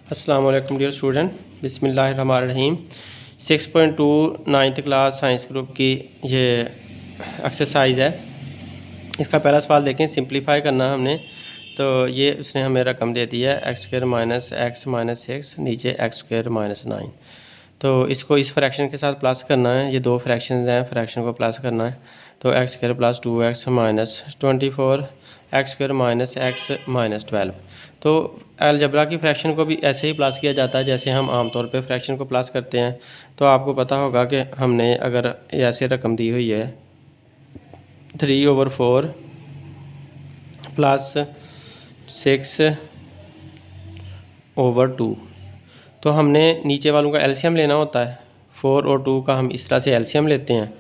अस्सलाम वालेकुम dear student, बिस्मिल्लाहिर्रहमानिर्रहीम। 6.2 नाइन्थ क्लास साइंस ग्रुप की ये एक्सरसाइज है। इसका पहला सवाल देखें, सिंप्लीफाई करना है हमने। तो ये उसने हमें रकम दे दी है x² माइनस एक्स माइनस 6, नीचे x² माइनस 9। तो इसको इस फ्रैक्शन के साथ प्लस करना है। ये दो फ्रैक्शंस हैं, फ्रैक्शन को प्लस करना है। तो x² plus 2x minus 24, x² minus x minus 12। तो अलजबरा की फ्रैक्शन को भी ऐसे ही प्लस किया जाता है जैसे हम आमतौर पे फ्रैक्शन को प्लस करते हैं। तो आपको पता होगा कि हमने अगर ऐसे रकम दी हुई है 3/4 प्लस 6/2, तो हमने नीचे वालों का एलसीएम लेना होता है। 4 और 2 का हम इस तरह से एलसीएम लेते हैं,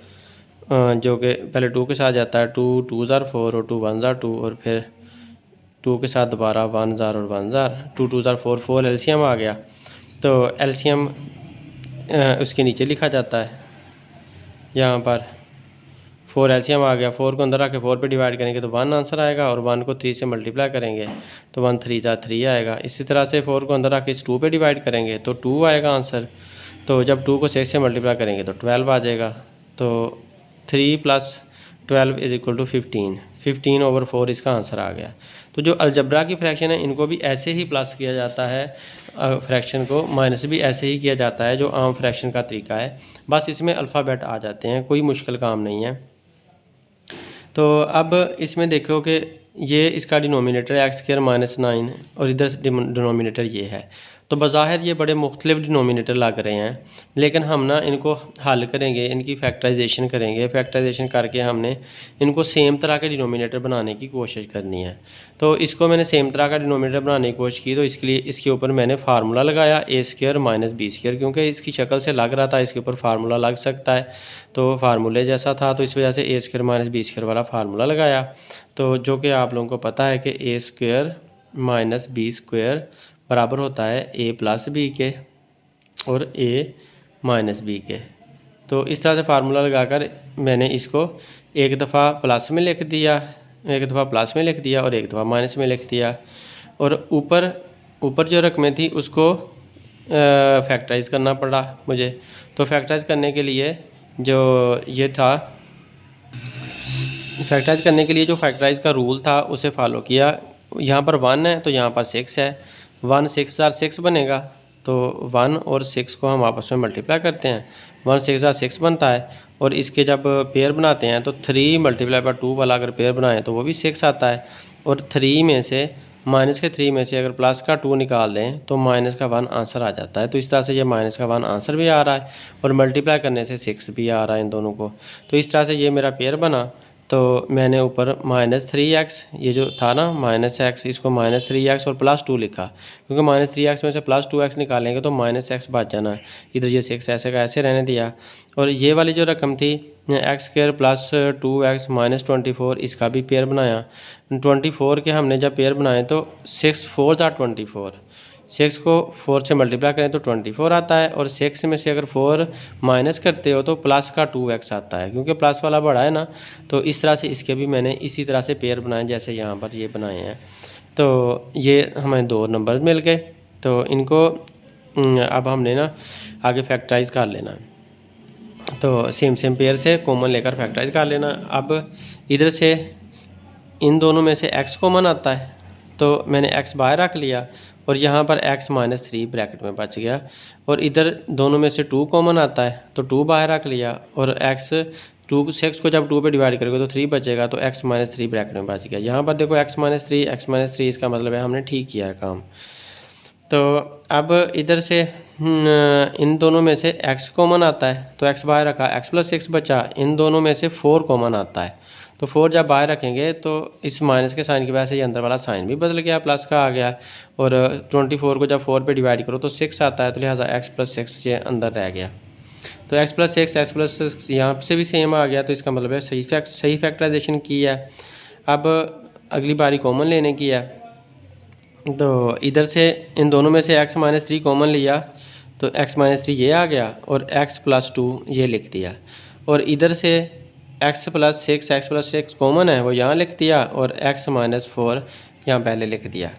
जो कि पहले 2 के साथ जाता है, 2 2 ज़ार 4 और 2 1 ज़ार 2, और फिर 2 के साथ दोबारा 1 ज़ार और 1 ज़ार, 2 2 ज़ार 4, 4 एलसीएम आ गया। तो एलसीएम उसके नीचे लिखा जाता है। यहाँ पर 4 एलसीएम आ गया, 4 को अंदर आके 4 पे डिवाइड करेंगे तो 1 आंसर आएगा, और 1 को 3 से मल्टीप्लाई करेंगे तो 1 3 ज़ार 3 आएगा। इसी तरह से 4 को अंदर आके इस 2 पे डिवाइड करेंगे तो 2 आएगा आंसर। तो जब 2 को 6 से मल्टीप्लाई करेंगे तो 12 आ जाएगा। तो 3 + 12 = 15, 15/4 इसका आंसर आ गया। तो जो अलजबरा की फ्रैक्शन है इनको भी ऐसे ही प्लस किया जाता है, फ्रैक्शन को माइनस भी ऐसे ही किया जाता है जो आम फ्रैक्शन का तरीका है। बस इसमें अल्फ़ाबेट आ जाते हैं, कोई मुश्किल काम नहीं है। तो अब इसमें देखो कि ये इसका डिनोमिनेटर है x² माइनस 9 और इधर डिनोमिनेटर ये है। तो बज़ाहिर ये बड़े मुख्तलिफ डिनोमिनेटर लग रहे हैं, लेकिन हम ना इनको हल करेंगे, इनकी फैक्टराइजेशन करेंगे। फैक्टराइजेशन करके हमने इनको सेम तरह के डिनोमिनेटर बनाने की कोशिश करनी है। तो इसको मैंने सेम तरह का डिनोमिनेटर बनाने की कोशिश की, तो इसके लिए इसके ऊपर मैंने फार्मूला लगाया a² माइनस b², क्योंकि इसकी शक्ल से लग रहा था इसके ऊपर फार्मूला लग सकता है। तो फार्मूले जैसा था, तो इस वजह से a² माइनस b² वाला फार्मूला लगाया। तो जो कि आप लोगों को पता है कि a² माइनस b² बराबर होता है a प्लस b के और a माइनस b के। तो इस तरह से फार्मूला लगाकर मैंने इसको एक दफ़ा प्लस में लिख दिया, एक दफ़ा प्लस में लिख दिया और एक दफ़ा माइनस में लिख दिया। और ऊपर जो रकमें थी उसको फैक्टराइज़ करना पड़ा मुझे। तो फैक्टराइज़ करने के लिए जो ये था, फैक्टराइज़ करने के लिए जो फैक्टराइज़ का रूल था उसे फॉलो किया। यहाँ पर 1 है तो यहाँ पर 6 है, 1 6 ज़ार 6 बनेगा। तो 1 और 6 को हम आपस में मल्टीप्लाई करते हैं, 1 6 ज़ार 6 बनता है। और इसके जब पेयर बनाते हैं तो 3 × 2 वाला अगर पेयर बनाएं तो वो भी 6 आता है। और 3 में से माइनस के 3 में से अगर प्लस का 2 निकाल दें तो माइनस का 1 आंसर आ जाता है। तो इस तरह से ये माइनस का 1 आंसर भी आ रहा है और मल्टीप्लाई करने से 6 भी आ रहा है इन दोनों को। तो इस तरह से ये मेरा पेयर बना। तो मैंने ऊपर -3x, ये जो था ना -x, इसको -3x और +2 लिखा, क्योंकि -3x में से +2x निकालेंगे तो -x बच जाना है। इधर ये 6 ऐसे का ऐसे रहने दिया। और ये वाली जो रकम थी x² प्लस 2x माइनस 24, इसका भी पेयर बनाया। 24 के हमने जब पेयर बनाए तो 6 4 ज़ार 24, 6 को 4 से मल्टीप्लाई करें तो 24 आता है। और 6 में से अगर 4 माइनस करते हो तो प्लस का 2x आता है, क्योंकि प्लस वाला बड़ा है ना। तो इस तरह से इसके भी मैंने इसी तरह से पेयर बनाए जैसे यहाँ पर ये बनाए हैं। तो ये हमें 2 नंबर मिल गए। तो इनको अब हमने ना आगे फैक्टराइज़ कर लेना है। तो सेम पेयर से कॉमन लेकर फैक्टराइज़ कर लेना। अब इधर से इन दोनों में से x कॉमन आता है, तो मैंने x बाहर रख लिया और यहाँ पर x माइनस 3 ब्रैकेट में बच गया। और इधर दोनों में से 2 कॉमन आता है तो 2 बाहर रख लिया, और x 6 को जब 2 पे डिवाइड करोगे तो 3 बचेगा, तो x माइनस 3 ब्रैकेट में बच गया। यहाँ पर देखो x माइनस 3 इसका मतलब है हमने ठीक किया है काम। तो अब इधर से इन दोनों में से x कॉमन आता है तो x बाहर रखा, x + 6 बचा। इन दोनों में से 4 कॉमन आता है, तो 4 जब बाहर रखेंगे तो इस माइनस के साइन की वजह से ये अंदर वाला साइन भी बदल गया, प्लस का आ गया। और 24 को जब 4 पे डिवाइड करो तो 6 आता है, तो लिहाजा x + 6 ये अंदर रह गया। तो x + 6 यहाँ से भी सेम आ गया, तो इसका मतलब है सही फैक्टराइजेशन की है। अब अगली बारी कॉमन लेने की है। तो इधर से इन दोनों में से x माइनस 3 कॉमन लिया तो x माइनस 3 ये आ गया और x + 2 ये लिख दिया। और इधर से x + 6 कॉमन है वो यहाँ लिख दिया, और x - 4 यहाँ पहले लिख दिया।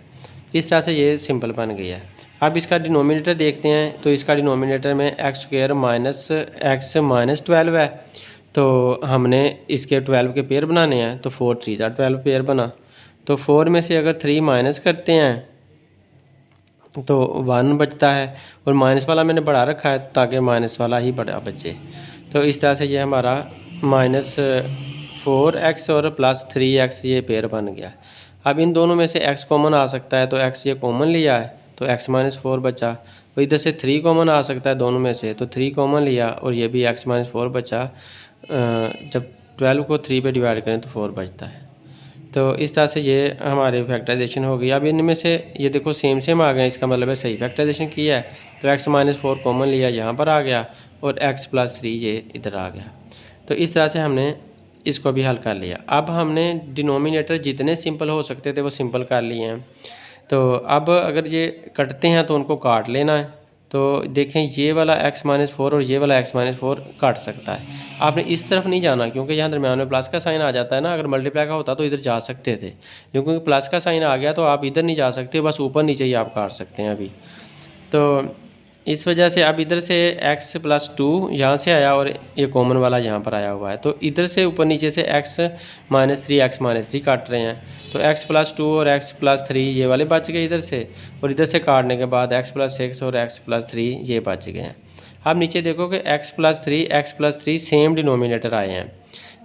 इस तरह से ये सिंपल बन गया है। अब इसका डिनोमिनेटर देखते हैं, तो इसका डिनोमिनेटर में x square minus x minus 12 है, तो हमने इसके 12 के पेयर बनाने हैं, तो 4 3 ज़ा 12 पेयर बना। तो 4 में से अगर 3 माइनस करते हैं तो 1 बचता है, और माइनस वाला मैंने बढ़ा रखा है ताकि माइनस वाला ही बड़ा बचे। तो इस तरह से ये हमारा -4x और +3x ये पेयर बन गया। अब इन दोनों में से x कॉमन आ सकता है, तो x ये कॉमन लिया है तो x-4 बचा। तो इधर से 3 कॉमन आ सकता है दोनों में से, तो 3 कॉमन लिया और ये भी x-4 बचा। जब 12 को 3 पे डिवाइड करें तो 4 बचता है। तो इस तरह से ये हमारे फैक्टराइजेशन हो गई। अब इनमें से ये देखो सेम आ गए, इसका मतलब है सही फैक्टराइजेशन किया है। तो x-4 कॉमन लिया, यहाँ पर आ गया, और x+3 ये इधर आ गया। तो इस तरह से हमने इसको भी हल कर लिया। अब हमने डिनोमिनेटर जितने सिंपल हो सकते थे वो सिंपल कर लिए हैं। तो अब अगर ये कटते हैं तो उनको काट लेना है। तो देखें ये वाला x-4 और ये वाला x-4 काट सकता है। आपने इस तरफ नहीं जाना, क्योंकि यहाँ दरम्यान में प्लस का साइन आ जाता है ना। अगर मल्टीप्लाई का होता तो इधर जा सकते थे, क्योंकि प्लस का साइन आ गया तो आप इधर नहीं जा सकते, बस ऊपर नीचे ही आप काट सकते हैं अभी। तो इस वजह से अब इधर से x+2 यहाँ से आया और ये कॉमन वाला यहाँ पर आया हुआ है, तो इधर से ऊपर नीचे से x-3 काट रहे हैं। तो x+2 और x+3 ये वाले बच गए इधर से, और इधर से काटने के बाद x+6 और x+3 ये बच गए हैं। अब नीचे देखो कि x+3 सेम डिनोमिनेटर आए हैं।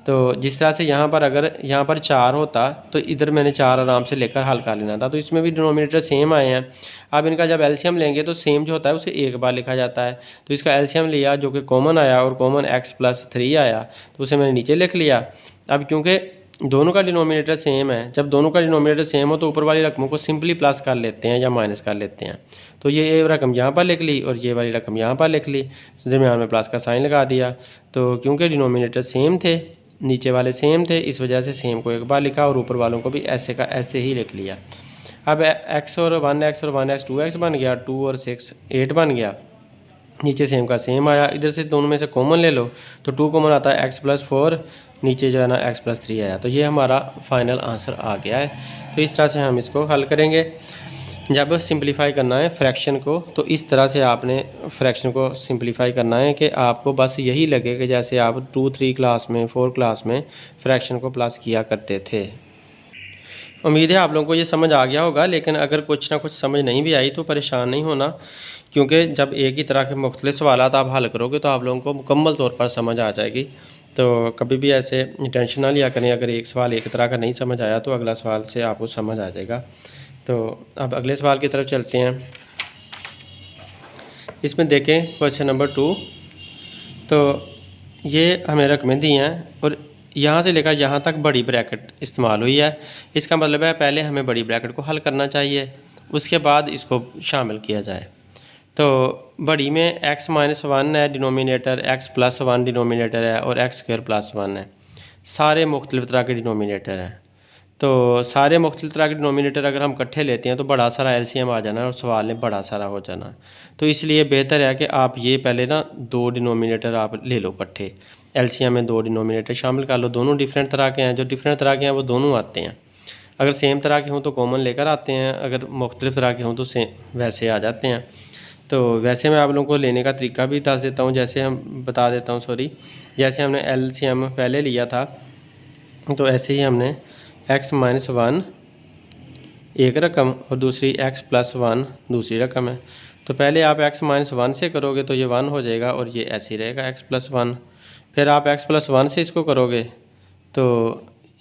तो जिस तरह से यहाँ पर अगर यहाँ पर 4 होता तो इधर मैंने 4 आराम से लेकर हल कर लेना था, तो इसमें भी डिनोमिनेटर सेम आए हैं। अब इनका जब एलसीएम लेंगे तो सेम जो होता है उसे एक बार लिखा जाता है। तो इसका एलसीएम लिया जो कि कॉमन आया, और कॉमन x+3 आया, तो उसे मैंने नीचे लिख लिया। अब क्योंकि दोनों का डिनोमिनेटर सेम है, जब दोनों का डिनोमिनेटर सेम हो तो ऊपर वाली रकमों को सिंपली प्लस कर लेते हैं या माइनस कर लेते हैं। तो ये रकम यहाँ पर लिख ली और ये वाली रकम यहाँ पर लिख ली, दरम्यान में प्लस का साइन लगा दिया। तो क्योंकि डिनोमिनेटर सेम थे, नीचे वाले सेम थे, इस वजह से सेम को एक बार लिखा और ऊपर वालों को भी ऐसे का ऐसे ही लिख लिया। अब x और 1x और 1x 2x बन गया, 2 और 6 8 बन गया। नीचे सेम का सेम आया, इधर से दोनों में से कॉमन ले लो, तो 2 कॉमन आता है x+4, नीचे जो है ना x+3 आया। तो ये हमारा फाइनल आंसर आ गया है। तो इस तरह से हम इसको हल करेंगे। जब सिंपलीफाई करना है फ्रैक्शन को, तो इस तरह से आपने फ्रैक्शन को सिंपलीफाई करना है कि आपको बस यही लगे कि जैसे आप 2 3 क्लास में 4 क्लास में फ्रैक्शन को प्लस किया करते थे। उम्मीद है आप लोगों को ये समझ आ गया होगा, लेकिन अगर कुछ ना कुछ समझ नहीं भी आई तो परेशान नहीं होना, क्योंकि जब एक ही तरह के मुख्तलिफ सवालात आप हल करोगे तो आप लोगों को मुकम्मल तौर पर समझ आ जाएगी। तो कभी भी ऐसे टेंशन ना लिया करें, अगर एक सवाल एक तरह का नहीं समझ आया तो अगला सवाल से आपको समझ आ जाएगा। तो अब अगले सवाल की तरफ चलते हैं। इसमें देखें क्वेश्चन नंबर 2। तो ये हमें रकमें दी हैं और यहाँ से लेकर यहाँ तक बड़ी ब्रैकेट इस्तेमाल हुई है। इसका मतलब है पहले हमें बड़ी ब्रैकेट को हल करना चाहिए, उसके बाद इसको शामिल किया जाए। तो बड़ी में x-1 है डिनोमिनेटर, x+1 डिनोमिनेटर है और x² + 1 है। सारे मुख्तलिफ तरह के डिनोमिनेटर हैं। तो सारे मुख्तलिफ तरह के डिनोमिनेटर अगर हम इकट्ठे लेते हैं तो बड़ा सारा एलसीएम आ जाना और सवाल में बड़ा सारा हो जाना। तो इसलिए बेहतर है कि आप ये पहले ना 2 डिनोमिनेटर आप ले लो इकट्ठे, एलसीएम में 2 डिनोमिनेटर शामिल कर लो। दोनों डिफरेंट तरह के हैं, जो डिफरेंट तरह के हैं वो दोनों आते हैं। अगर सेम तरह के हों तो कॉमन लेकर आते हैं, अगर मुख्तलिफ तरह के हों तो सेम वैसे आ जाते हैं। तो वैसे मैं आप लोगों को लेने का तरीका भी बता देता हूँ, जैसे हमने एलसीएम पहले लिया था, तो ऐसे ही हमने x-1 एक रकम और दूसरी x+1 दूसरी रकम है। तो पहले आप x-1 से करोगे तो ये 1 हो जाएगा और ये ऐसे ही रहेगा x+1। फिर आप x+1 से इसको करोगे तो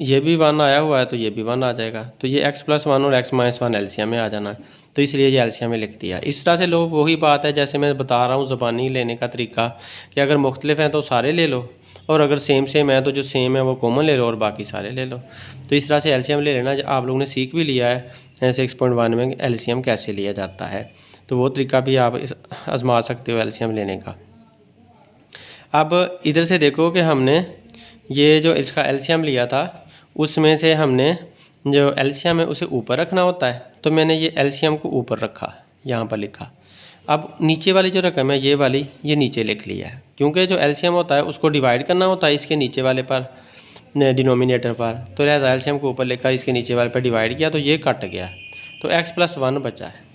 ये भी 1 आया हुआ है तो ये भी 1 आ जाएगा। तो ये x+1 और x-1 एलसीएम में आ जाना, तो इसलिए ये एलसीएम में लिख दिया। इस तरह से लो, वही बात है जैसे मैं बता रहा हूँ ज़बानी लेने का तरीका, कि अगर मुख्तलिफ हैं तो सारे ले लो, और अगर सेम है तो जो सेम है वो कॉमन ले लो और बाकी सारे ले लो। तो इस तरह से एलसीएम ले लेना। आप लोगों ने सीख भी लिया है 6.1 में एलसीएम कैसे लिया जाता है, तो वो तरीका भी आप आजमा सकते हो एलसीएम लेने का। अब इधर से देखो कि हमने ये जो इसका एलसीएम लिया था उसमें से हमने जो एलसीएम है उसे ऊपर रखना होता है, तो मैंने ये एलसीएम को ऊपर रखा, यहाँ पर लिखा। अब नीचे वाली जो रकम है ये वाली, ये नीचे लिख लिया है, क्योंकि जो एलसीएम होता है उसको डिवाइड करना होता है इसके नीचे वाले पर, डिनोमिनेटर पर। तो लिहाजा एलसीएम को ऊपर लिखा, इसके नीचे वाले पर डिवाइड किया तो ये कट गया, तो x+1 बचा है।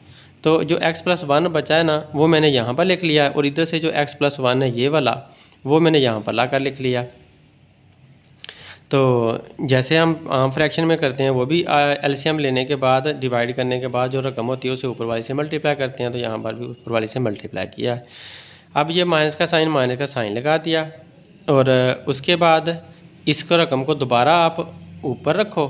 तो जो x+1 बचा है ना वो मैंने यहाँ पर लिख लिया है, और इधर से जो x+1 है ये वाला वो मैंने यहाँ पर ला कर लिख लिया। तो जैसे हम आम फ्रैक्शन में करते हैं वो भी एलसीएम लेने के बाद डिवाइड करने के बाद जो रकम होती है उसे ऊपर वाली से मल्टीप्लाई करते हैं, तो यहाँ पर भी ऊपर वाली से मल्टीप्लाई किया है। अब ये माइनस का साइन लगा दिया, और उसके बाद इसको रकम को दोबारा आप ऊपर रखो।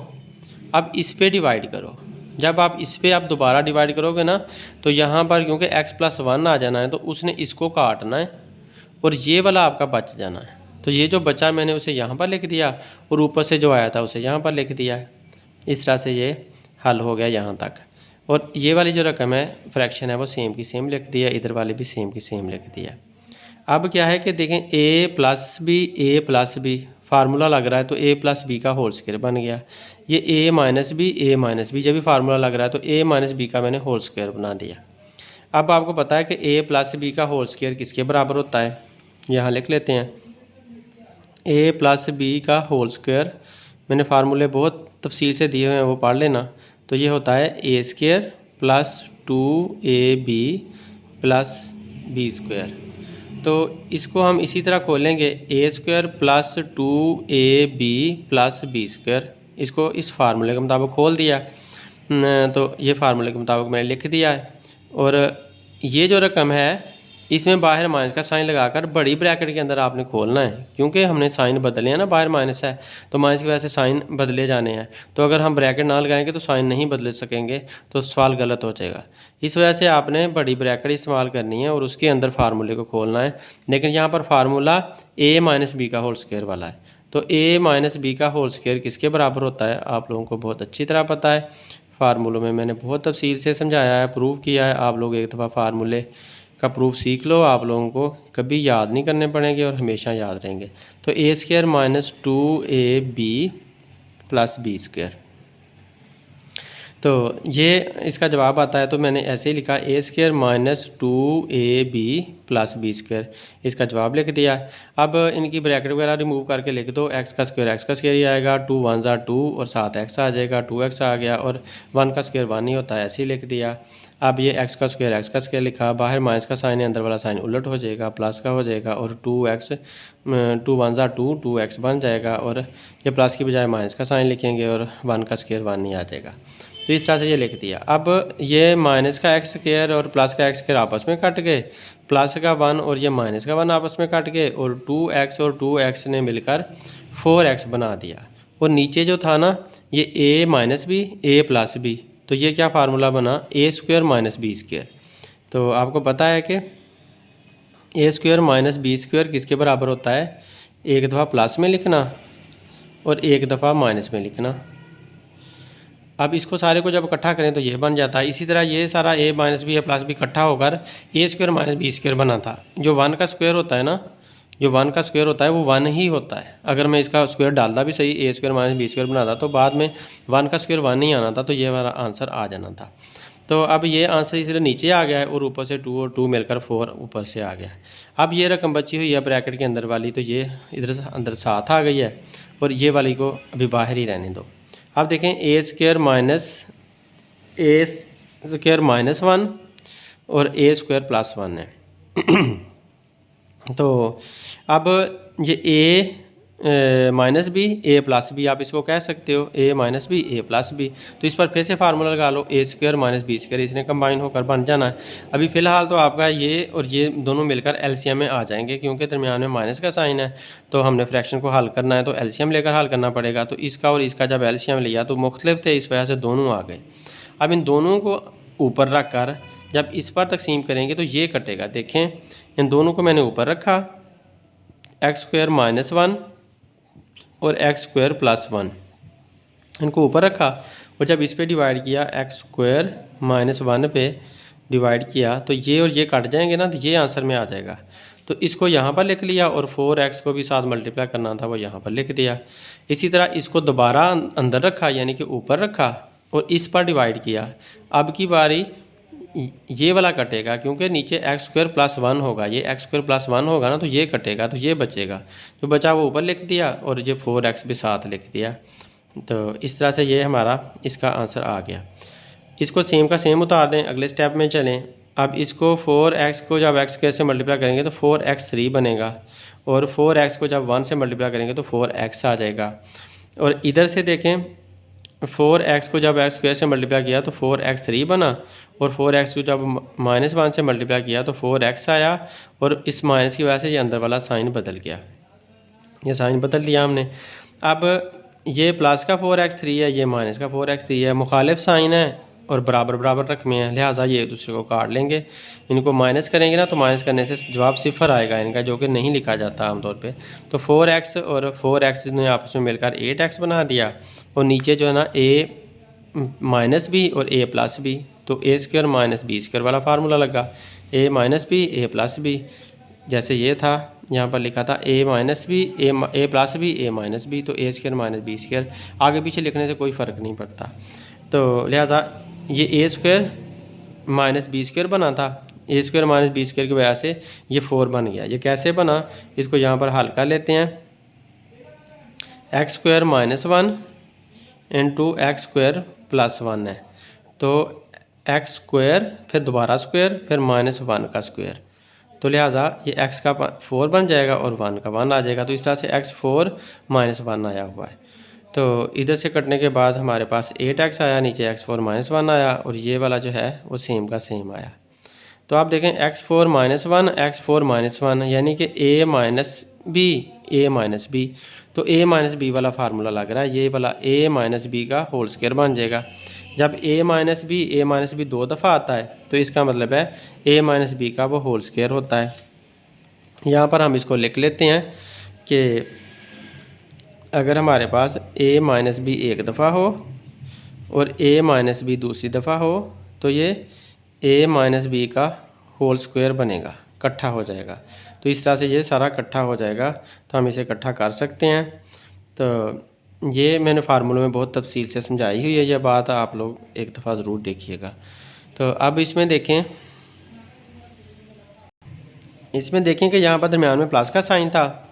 अब इस पे डिवाइड करो। जब आप इस पे आप दोबारा डिवाइड करोगे ना तो यहाँ पर क्योंकि x+1 आ जाना है तो उसने इसको काटना है और ये वाला आपका बच जाना है। तो ये जो बचा मैंने उसे यहाँ पर लिख दिया और ऊपर से जो आया था उसे यहाँ पर लिख दिया है। इस तरह से ये हल हो गया यहाँ तक। और ये वाली जो रकम है फ्रैक्शन है वो सेम की सेम लिख दिया, इधर वाली भी सेम की सेम लिख दिया। अब क्या है कि देखें a प्लस बी फार्मूला लग रहा है तो a+b का होल स्क्वायर बन गया। ये a माइनस बी जब भी फार्मूला लग रहा है तो a-b का मैंने होल स्क्वायर बना दिया। अब आपको पता है कि a+b का होल स्क्वायर किसके बराबर होता है, यहाँ लिख लेते हैं। a+b का होल स्क्वायर मैंने फार्मूले बहुत तफसील से दिए हुए हैं वो पढ़ लेना। तो ये होता है a² + 2ab + b²। तो इसको हम इसी तरह खोलेंगे a² + 2ab + b²। इसको इस फार्मूले के मुताबिक खोल दिया। तो ये फार्मूले के मुताबिक मैंने लिख दिया है। और ये जो रकम है इसमें बाहर माइनस का साइन लगाकर बड़ी ब्रैकेट के अंदर आपने खोलना है, क्योंकि हमने साइन बदले हैं ना, बाहर माइनस है तो माइनस की वजह से साइन बदले जाने हैं। तो अगर हम ब्रैकेट ना लगाएंगे तो साइन नहीं बदल सकेंगे, तो सवाल गलत हो जाएगा। इस वजह से आपने बड़ी ब्रैकेट इस्तेमाल करनी है और उसके अंदर फार्मूले को खोलना है। लेकिन यहाँ पर फार्मूला a-b का होल स्क्वायर वाला है, तो a-b का होल स्क्वायर किसके बराबर होता है आप लोगों को बहुत अच्छी तरह पता है। फार्मूलों में मैंने बहुत तफसील से समझाया है, प्रूव किया है। आप लोग एक दफ़ा फार्मूले का प्रूफ सीख लो, आप लोगों को कभी याद नहीं करने पड़ेंगे और हमेशा याद रहेंगे। तो a² - 2ab + b²। तो ये इसका जवाब आता है। तो मैंने ऐसे ही लिखा a² - 2ab + b², इसका जवाब लिख दिया। अब इनकी ब्रैकेट वगैरह रिमूव करके लिख दो। x का स्क्वायर ही आएगा, 2 × 1 = 2 और 7x आ जाएगा, 2x आ गया, और 1 का स्क्वायर 1 ही होता है, ऐसे ही लिख दिया। अब ये x का स्क्वायर लिखा, बाहर माइनस का साइन है, अंदर वाला साइन उलट हो जाएगा, प्लस का हो जाएगा, और 2 × 1 = 2, 2x बन जाएगा, और ये प्लस की बजाय माइनस का साइन लिखेंगे और 1 का स्क्वायर 1 ही आ जाएगा। तो इस तरह से ये लिख दिया। अब ये माइनस का x² और प्लस का x² आपस में कट गए, प्लस का 1 और ये माइनस का 1 आपस में कट गए, और 2x और 2x ने मिलकर 4x बना दिया। और नीचे जो था ना ये a - b a + b, तो ये क्या फार्मूला बना, a² - b²। तो आपको पता है कि a² - b² किसके बराबर होता है, एक दफ़ा प्लस में लिखना और एक दफ़ा माइनस में लिखना। अब इसको सारे को जब इकट्ठा करें तो ये बन जाता है। इसी तरह ये सारा a - b a + b इकट्ठा होकर a² - b² बना था। जो 1 का स्क्वायर होता है ना, जो 1 का स्क्वायर होता है वो 1 ही होता है। अगर मैं इसका स्क्वायर डालता भी सही, a² - b² बनाता तो बाद में 1 का स्क्वायर 1 ही आना था, तो ये हमारा आंसर आ जाना था। तो अब ये आंसर इसलिए नीचे आ गया है और ऊपर से 2 और 2 मिलकर 4 ऊपर से आ गया है। अब ये रकम बची हुई है ब्रैकेट के अंदर वाली, तो ये इधर से अंदर 7 आ गई है, और ये वाली को अभी बाहर ही रहने दो। अब देखें a² - 1 और a² + 1 है। तो अब ये a - b a + b आप इसको कह सकते हो, a - b a + b। तो इस पर फिर से फार्मूला लगा लो, a² - b², इसने कंबाइन होकर बन जाना है। अभी फ़िलहाल तो आपका ये और ये दोनों मिलकर एलसीएम में आ जाएंगे, क्योंकि दरमियान में माइनस का साइन है, तो हमने फ्रैक्शन को हल करना है तो एलसीएम लेकर हल करना पड़ेगा। तो इसका और इसका जब एलसीएम लिया तो मुख्तलिफ थे, इस वजह से दोनों आ गए। अब इन दोनों को ऊपर रख कर जब इस पर तकसीम करेंगे तो ये कटेगा। देखें, इन दोनों को मैंने ऊपर रखा, x² - 1 और x² + 1, इनको ऊपर रखा, और जब इस पे डिवाइड किया x² - 1 पे डिवाइड किया तो ये और ये कट जाएंगे ना, तो ये आंसर में आ जाएगा। तो इसको यहाँ पर लिख लिया, और 4x को भी साथ मल्टीप्लाई करना था वो यहाँ पर लिख दिया। इसी तरह इसको दोबारा अंदर रखा, यानी कि ऊपर रखा, और इस पर डिवाइड किया। अब की बारी ये वाला कटेगा, क्योंकि नीचे x² + 1 होगा, ये x² + 1 होगा ना, तो ये कटेगा, तो ये बचेगा, जो बचा वो ऊपर लिख दिया, और ये 4x भी साथ लिख दिया। तो इस तरह से ये हमारा इसका आंसर आ गया। इसको सेम का सेम उतार दें, अगले स्टेप में चलें। अब इसको 4x को जब x स्क्वायर से मल्टीप्लाई करेंगे तो 4x3 बनेगा, और 4x को जब 1 से मल्टीप्लाई करेंगे तो 4x आ जाएगा। और इधर से देखें 4x को जब x स्क्वायर से मल्टीप्लाई किया तो 4x3 बना, और 4x को जब -1 से मल्टीप्लाई किया तो 4x आया, और इस माइनस की वजह से ये अंदर वाला साइन बदल गया, ये साइन बदल दिया हमने। अब ये प्लस का 4x3 है, ये माइनस का 4x3 है, मुखालिफ साइन है और बराबर बराबर रकमें हैं, लिहाजा ये एक दूसरे को काट लेंगे। इनको माइनस करेंगे ना तो माइनस करने से जवाब सिफर आएगा इनका, जो कि नहीं लिखा जाता आमतौर पे। तो 4x और 4x ने आपस में मिलकर 8x बना दिया, और नीचे जो है ना a माइनस बी और a प्लस बी, तो a square minus B square वाला फार्मूला लगा, a minus B a plus B, जैसे ये था यहाँ पर लिखा था a minus B a plus B a minus B, तो a square minus B square, आगे पीछे लिखने से कोई फ़र्क नहीं पड़ता। तो लिहाजा ये a square minus B square बना था, a square minus B square की वजह से ये 4 बन गया। ये कैसे बना, इसको यहाँ पर हल कर लेते हैं। X square -1 into x square +1 है, तो एक्स स्क्वायर फिर दोबारा स्क्वायर फिर -1 का स्क्वायर, तो लिहाजा ये x का 4 बन जाएगा और 1 का 1 आ जाएगा। तो इस तरह से x4 -1 आया हुआ है। तो इधर से कटने के बाद हमारे पास 8x आया, नीचे x4 -1 आया, और ये वाला जो है वो सेम का सेम आया। तो आप देखें x4 -1 x4 -1 यानी कि a minus B a minus B, तो a माइनस बी वाला फार्मूला लग रहा है, ये वाला a माइनस बी का होल स्क्वायर बन जाएगा। जब a माइनस बी 2 दफ़ा आता है तो इसका मतलब है a माइनस बी का वो होल स्क्वायर होता है। यहाँ पर हम इसको लिख लेते हैं कि अगर हमारे पास a माइनस बी एक दफ़ा हो और a माइनस बी दूसरी दफ़ा हो तो ये a माइनस बी का होल स्क्वायर बनेगा, इकट्ठा हो जाएगा। तो इस तरह से ये सारा इकट्ठा हो जाएगा, तो हम इसे इकट्ठा कर सकते हैं। तो ये मैंने फार्मूले में बहुत तफसील से समझाई हुई है, यह बात आप लोग एक दफ़ा ज़रूर देखिएगा। तो अब इसमें देखें कि यहाँ पर दरमियान में प्लस का साइन था,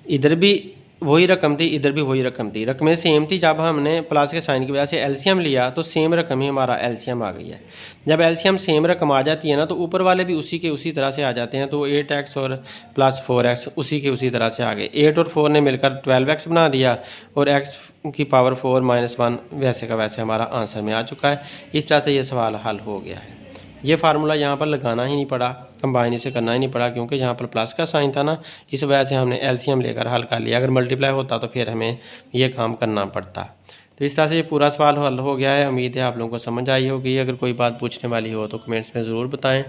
इधर भी वही रकम थी, इधर भी वही रकम थी, रकमें सेम थी। जब हमने प्लस के साइन की वजह से एलसीएम लिया तो सेम रकम ही हमारा एलसीएम आ गई है। जब एलसीएम सेम रकम आ जाती है ना तो ऊपर वाले भी उसी के उसी तरह से आ जाते हैं। तो 8x और प्लस 4x उसी के उसी तरह से आ गए। 8 और 4 ने मिलकर 12x बना दिया, और x की पावर 4 -1 वैसे का वैसे हमारा आंसर में आ चुका है। इस तरह से ये सवाल हल हो गया है। ये फार्मूला यहाँ पर लगाना ही नहीं पड़ा, कंबाइन इसे करना ही नहीं पड़ा, क्योंकि यहाँ पर प्लस का साइन था ना, इस वजह से हमने एलसीएम लेकर हल कर लिया। अगर मल्टीप्लाई होता तो फिर हमें ये काम करना पड़ता। तो इस तरह से ये पूरा सवाल हल हो गया है। उम्मीद है आप लोगों को समझ आई होगी। अगर कोई बात पूछने वाली हो तो कमेंट्स में ज़रूर बताएँ,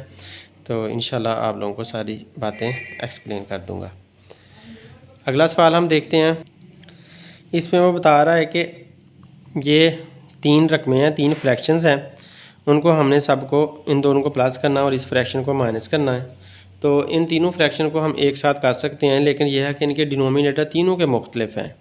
तो इंशाल्लाह आप लोगों को सारी बातें एक्सप्लेन कर दूँगा। अगला सवाल हम देखते हैं। इसमें वो बता रहा है कि ये 3 रकमें हैं, 3 फ्रैक्शंस हैं, उनको हमने सबको इन दोनों को प्लस करना और इस फ्रैक्शन को माइनस करना है। तो इन तीनों फ्रैक्शन को हम एक साथ कर सकते हैं, लेकिन यह है कि इनके डिनोमिनेटर तीनों के मुख्तलिफ हैं।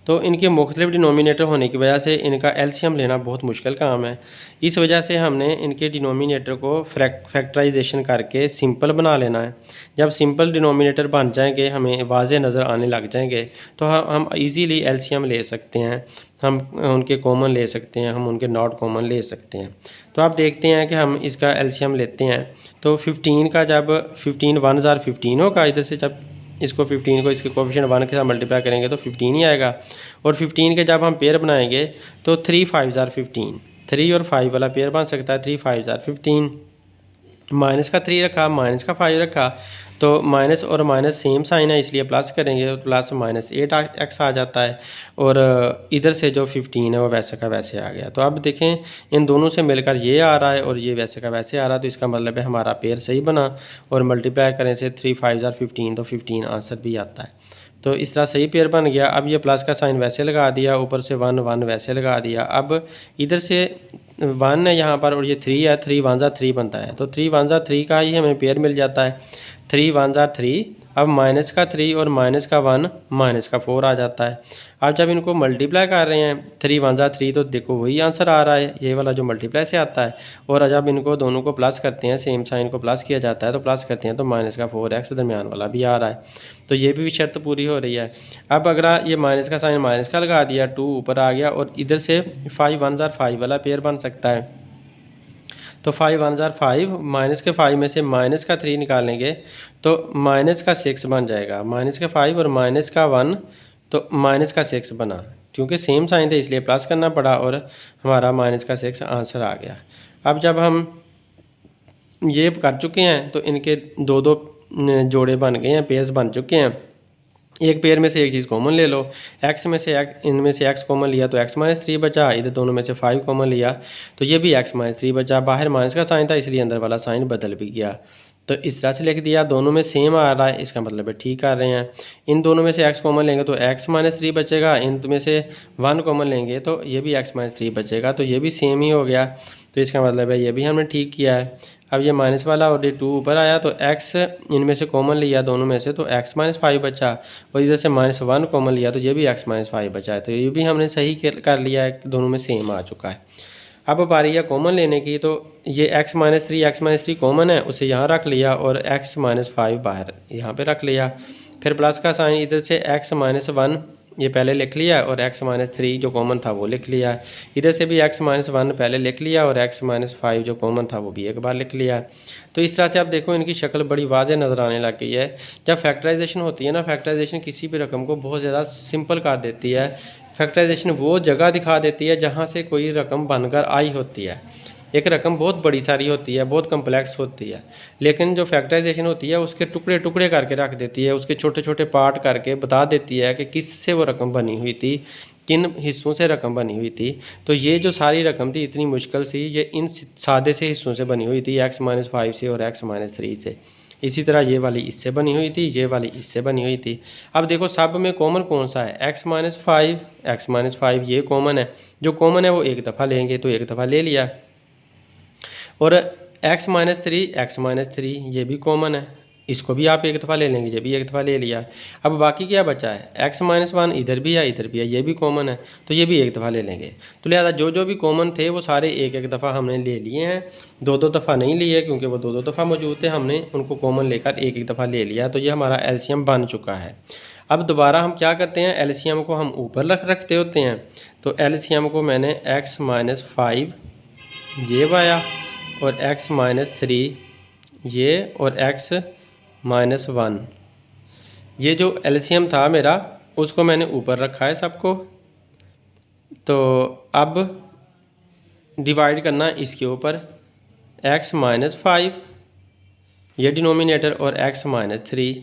तो इनके मुख्तलिफ डिनोमिनेटर होने की वजह से इनका एलसीएम लेना बहुत मुश्किल काम है। इस वजह से हमने इनके डिनोमिनेटर को फैक्टराइजेशन करके सिंपल बना लेना है। जब सिंपल डिनोमिनेटर बन जाएंगे, हमें वाज़े नज़र आने लग जाएंगे, तो हम इजीली एलसीएम ले सकते हैं, हम उनके कॉमन ले सकते हैं, हम उनके नॉट कॉमन ले सकते हैं। तो आप देखते हैं कि हम इसका एलसीएम लेते हैं। तो 15 का जब 15 1015 होगा, इधर से जब इसको 15 को इसके कोएफिशिएंट 1 के साथ मल्टीप्लाई करेंगे तो 15 ही आएगा। और 15 के जब हम पेयर बनाएंगे तो 3 5 15, 3 और 5 वाला पेयर बन सकता है। 3 5 15, माइनस का 3 रखा, माइनस का 5 रखा, तो माइनस और माइनस सेम साइन है इसलिए प्लस करेंगे तो प्लस -8x आ जाता है। और इधर से जो 15 है वो वैसे का वैसे आ गया। तो अब देखें इन दोनों से मिलकर ये आ रहा है और ये वैसे का वैसे आ रहा है, तो इसका मतलब है हमारा पेयर सही बना। और मल्टीप्लाई करें से 3 5 15, तो 15 आंसर भी आता है। तो इस तरह सही पेयर बन गया। अब ये प्लस का साइन वैसे लगा दिया, ऊपर से 1 1 वैसे लगा दिया। अब इधर से 1 है यहाँ पर और ये 3 है, 3 1 3 बनता है, तो 3 1 3 का ही हमें पेयर मिल जाता है। 3 1 3, अब माइनस का 3 और माइनस का 1 माइनस का 4 आ जाता है। अब जब इनको मल्टीप्लाई कर रहे हैं 3 1 3, तो देखो वही आंसर आ रहा है, ये वाला जो मल्टीप्लाई से आता है। और जब इनको दोनों को प्लस करते हैं, सेम साइन को प्लस किया जाता है, तो प्लस करते हैं तो माइनस का 4x दरमियान वाला भी आ रहा है। तो ये भी शर्त पूरी हो रही है। अब अगर ये माइनस का साइन माइनस का लगा दिया, 2 ऊपर आ गया, और इधर से 5 1 5 वाला पेयर बन सकता है। तो 5 वन जार 5, माइनस के 5 में से माइनस का 3 निकालेंगे तो माइनस का 6 बन जाएगा। माइनस के 5 और माइनस का 1 तो माइनस का 6 बना, क्योंकि सेम साइन थे इसलिए प्लस करना पड़ा और हमारा माइनस का 6 आंसर आ गया। अब जब हम ये कर चुके हैं तो इनके दो दो जोड़े बन गए हैं, पेयर्स बन चुके हैं। एक पेयर में से एक चीज़ कॉमन ले लो, x में से x, इनमें से x कॉमन लिया तो x माइनस 3 बचा, इधर दोनों में से 5 कॉमन लिया तो ये भी x माइनस 3 बचा। बाहर माइनस का साइन था इसलिए अंदर वाला साइन बदल भी गया। तो इस तरह से लिख दिया, दोनों में सेम आ रहा है इसका मतलब है ठीक कर रहे हैं। इन दोनों में से x कॉमन लेंगे तो x माइनस 3 बचेगा, इन में से 1 कॉमन लेंगे तो ये भी x माइनस 3 बचेगा, तो ये भी सेम ही हो गया। तो इसका मतलब है ये भी हमने ठीक किया है। अब ये माइनस वाला और ये 2 ऊपर आया तो x इनमें से कॉमन लिया दोनों में से तो x माइनस 5 बचा, और इधर से माइनस 1 कॉमन लिया तो ये भी x माइनस 5 बचा है। तो ये भी हमने सही कर लिया है, दोनों में सेम आ चुका है। अब बारी है कॉमन लेने की, तो ये x माइनस 3 कॉमन है, उसे यहाँ रख लिया और x माइनस 5 बाहर यहाँ पे रख लिया। फिर प्लस का साइन इधर से x माइनस 1 ये पहले लिख लिया और x माइनस 3 जो कॉमन था वो लिख लिया। इधर से भी x माइनस 1 पहले लिख लिया और x माइनस 5 जो कॉमन था वो भी एक बार लिख लिया। तो इस तरह से आप देखो इनकी शक्ल बड़ी वाज़ेह नज़र आने लग गई है। जब फैक्टराइजेशन होती है ना, फैक्टराइजेशन किसी भी रकम को बहुत ज़्यादा सिंपल कर देती है। फैक्टराइजेशन वो जगह दिखा देती है जहाँ से कोई रकम बनकर आई होती है। एक रकम बहुत बड़ी सारी होती है, बहुत कम्प्लेक्स होती है, लेकिन जो फैक्टराइजेशन होती है उसके टुकड़े टुकड़े करके रख देती है, उसके छोटे छोटे पार्ट करके बता देती है कि किस से वो रकम बनी हुई थी, किन हिस्सों से रकम बनी हुई थी। तो ये जो सारी रकम थी इतनी मुश्किल सी, ये इन सादे से हिस्सों से बनी हुई थी, x माइनस 5 से और x माइनस 3 से। इसी तरह ये वाली इससे बनी हुई थी, ये वाली इससे बनी हुई थी। अब देखो सब में कॉमन कौन सा है, x माइनस 5 ये कॉमन है। जो कॉमन है वो एक दफ़ा लेंगे तो एक दफ़ा ले लिया, और x माइनस 3 ये भी कॉमन है, इसको भी आप एक दफ़ा ले लेंगे, ये भी एक दफ़ा ले लिया। अब बाकी क्या बचा है, x माइनस 1 इधर भी है इधर भी है, ये भी कॉमन है तो ये भी एक दफ़ा ले लेंगे। तो लिहाजा जो जो भी कॉमन थे वो सारे एक एक दफ़ा हमने ले लिए हैं, दो दो दफ़ा नहीं लिए, क्योंकि वो दो दो दफ़ा मौजूद थे, हमने उनको कॉमन लेकर एक एक दफ़ा ले लिया। तो ये हमारा एलसीएम बन चुका है। अब दोबारा हम क्या करते हैं, एलसीएम को हम ऊपर रखते होते हैं। तो एलसीएम को मैंने x माइनस 5 ये पाया और x माइनस 3 ये और x माइनस 1, ये जो एलसीएम था मेरा उसको मैंने ऊपर रखा है सबको। तो अब डिवाइड करना इसके ऊपर, x माइनस 5 ये डिनोमिनेटर और x माइनस 3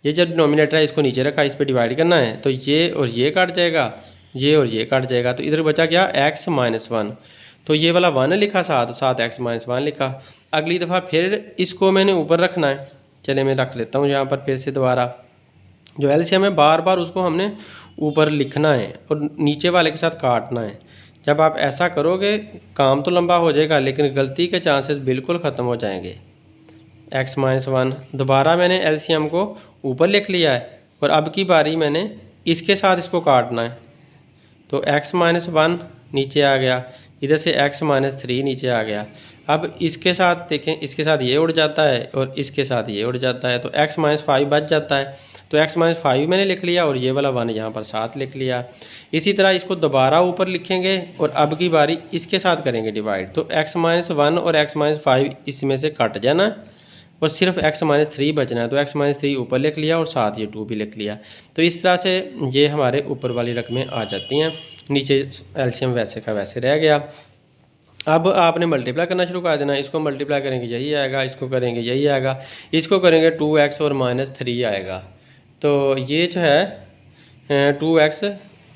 ये जो डिनोमिनेटर है इसको नीचे रखा, इस पर डिवाइड करना है। तो ये और ये कट जाएगा, ये और ये कट जाएगा, तो इधर बचा क्या x माइनस 1। तो ये वाला 1 लिखा साथ x माइनस 1 लिखा। अगली दफ़ा फिर इसको मैंने ऊपर रखना है, चले मैं रख लेता हूँ यहाँ पर फिर से दोबारा। जो एलसीएम है बार बार उसको हमने ऊपर लिखना है और नीचे वाले के साथ काटना है। जब आप ऐसा करोगे काम तो लंबा हो जाएगा लेकिन गलती के चांसेस बिल्कुल ख़त्म हो जाएंगे। x माइनस 1 दोबारा मैंने एलसीएम को ऊपर लिख लिया है और अब की बारी मैंने इसके साथ इसको काटना है। तो x माइनस 1 नीचे आ गया, इधर से x माइनस 3 नीचे आ गया। अब इसके साथ देखें, इसके साथ ये उड़ जाता है और इसके साथ ये उड़ जाता है, तो x माइनस 5 बच जाता है। तो x माइनस 5 मैंने लिख लिया और ये वाला 1 यहाँ पर साथ लिख लिया। इसी तरह इसको दोबारा ऊपर लिखेंगे और अब की बारी इसके साथ करेंगे डिवाइड। तो x माइनस 1 और x माइनस 5 इसमें से कट जाना और सिर्फ x माइनस 3 बचना है। तो x माइनस 3 ऊपर लिख लिया और साथ ये 2 भी लिख लिया। तो इस तरह से ये हमारे ऊपर वाली रकमें आ जाती हैं, नीचे एलसीएम वैसे का वैसे रह गया। अब आपने मल्टीप्लाई करना शुरू कर देना, इसको मल्टीप्लाई करेंगे यही आएगा, इसको करेंगे यही आएगा, इसको करेंगे 2x और माइनस 3 आएगा। तो ये जो है 2x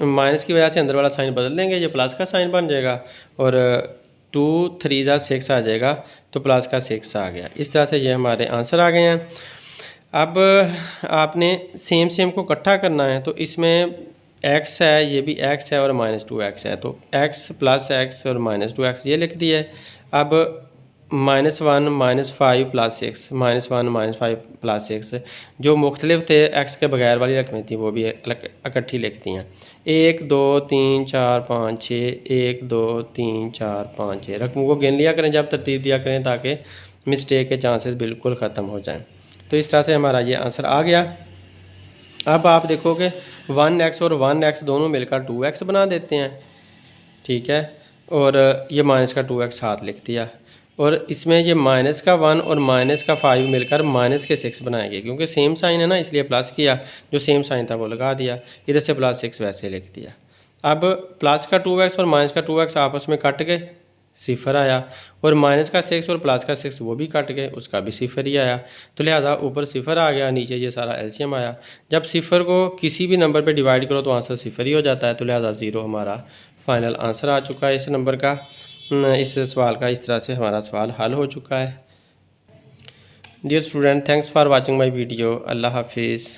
माइनस की वजह से अंदर वाला साइन बदल देंगे, ये प्लस का साइन बन जाएगा और 2 3 6 आ जाएगा, तो प्लस का 6 आ गया। इस तरह से ये हमारे आंसर आ गए हैं। अब आपने सेम को इकट्ठा करना है, तो इसमें x है, ये भी x है और माइनस 2x है, तो x प्लस x और माइनस 2x ये लिख दिए। अब -1 -5 प्लस 6 -1 -5 प्लस 6 जो मुख्तलिफ थे x के बगैर वाली रकमें थी वो भी इकट्ठी लिख दी हैं। 1 2 3 4 5 6 1 2 3 4 5 6 रकमों को गिन लिया करें जब तरतीब दिया करें, ताकि मिस्टेक के चांसेस बिल्कुल ख़त्म हो जाएं। तो इस तरह से हमारा ये आंसर आ गया। अब आप देखोगे 1x और 1x दोनों मिलकर 2x बना देते हैं, ठीक है। और ये माइनस का 2x साथ लिख दिया। और इसमें ये माइनस का 1 और माइनस का 5 मिलकर माइनस के 6 बनाएंगे, क्योंकि सेम साइन है ना, इसलिए प्लस किया, जो सेम साइन था वो लगा दिया, इधर से प्लस 6 वैसे लिख दिया। अब प्लस का 2x और माइनस का 2x आपस में कट गए, सिफर आया, और माइनस का 6 और प्लस का 6 वो भी कट गए, उसका भी सिफर ही आया। तो लिहाजा ऊपर सिफर आ गया, नीचे ये सारा एलसीएम आया। जब सिफर को किसी भी नंबर पे डिवाइड करो तो आंसर सिफर ही हो जाता है, तो लिहाजा 0 हमारा फाइनल आंसर आ चुका है इस नंबर का, इस सवाल का। इस तरह से हमारा सवाल हल हो चुका है। Dear student, thanks for watching my video. अल्लाह हाफिज़।